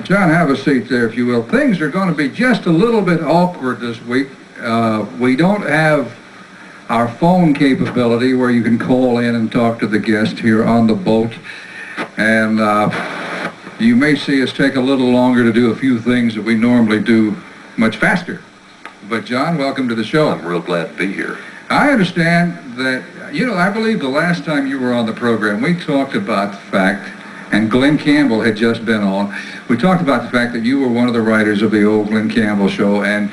John, have a seat there, if you will. Things are going to be just a little bit awkward this week. We don't have our phone capability where you can call in and talk to the guest here on the boat. And you may see us take a little longer to do a few things that we normally do much faster. But John, welcome to the show. I'm real glad to be here. I understand that, I believe the last time you were on the program, we talked about the fact, and Glenn Campbell had just been on, we talked about the fact that you were one of the writers of the old Glenn Campbell show, and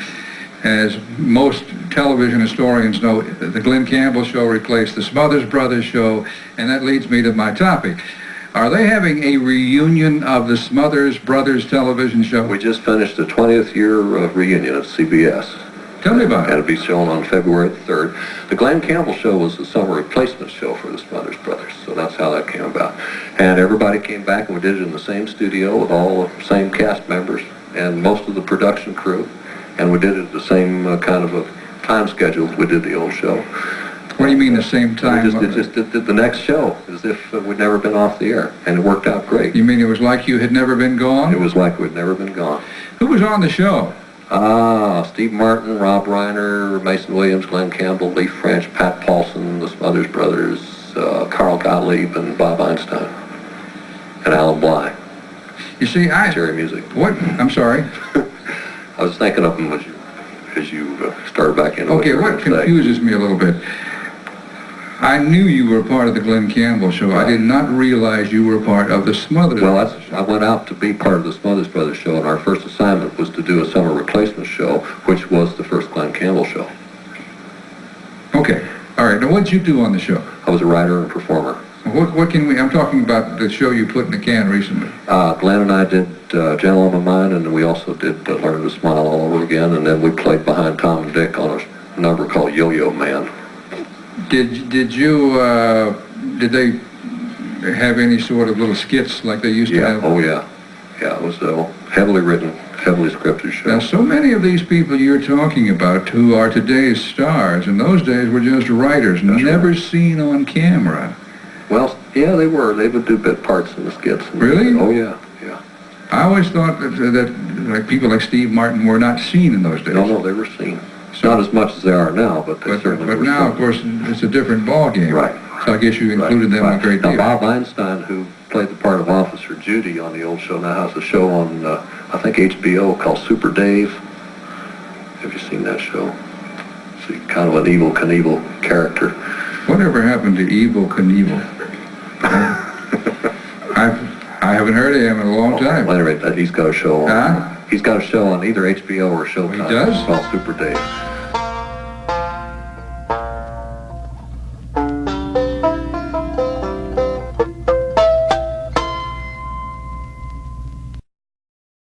as most television historians know, the Glenn Campbell show replaced the Smothers Brothers show, and that leads me to my topic. Are they having a reunion of the Smothers Brothers television show? We just finished the 20th year reunion at CBS. Tell me about it. It'll be shown on February 3rd. The Glenn Campbell show was the summer replacement show for the Smothers Brothers, so that's how that came about. And everybody came back, and we did it in the same studio with all the same cast members and most of the production crew, and we did it at the same kind of a time schedule as we did the old show. What do you mean the same time? We just did the next show as if we'd never been off the air, and it worked out great. You mean it was like you had never been gone? It was like we'd never been gone. Who was on the show? Steve Martin, Rob Reiner, Mason Williams, Glenn Campbell, Lee French, Pat Paulson, the Smothers Brothers, Carl Gottlieb, and Bob Einstein, and Alan Bly. You see, Cherry Music. What? I'm sorry. I was thinking of them as you started back in. Okay, what confuses me a little bit, I knew you were a part of the Glenn Campbell show. Right. I did not realize you were a part of the Smothers. Well, I went out to be part of the Smothers Brothers show, and our first assignment was to do a summer replacement show, which was the first Glenn Campbell show. Okay, all right. Now, what did you do on the show? I was a writer and performer. What can we? I'm talking about the show you put in the can recently. Glenn and I did Gentle on My Mind, and we also did Learn to Smile All Over Again, and then we played behind Tom and Dick on a number called Yo-Yo Man. Did they have any sort of little skits like they used to have? Oh yeah. Yeah, it was a heavily written, heavily scripted show. Now, so many of these people you're talking about who are today's stars, in those days were just writers, never seen on camera. Well, yeah, they were. They would do bit parts in the skits. Really? Oh yeah, yeah. I always thought that like people like Steve Martin were not seen in those days. No, they were seen. Not as much as they are now, but they certainly were. But now, seen. Of course, it's a different ballgame. Right. So I guess you included them a great deal. Now, Bob Einstein, who played the part of Officer Judy on the old show, now has a show on, I think, HBO called Super Dave. Have you seen that show? It's kind of an Evel Knievel character. Whatever happened to Evel Knievel? I haven't heard of him in a long time. Well, anyway, he's got a show on. Huh? He's got a show on either HBO or Showtime. He does? It's called Super Dave.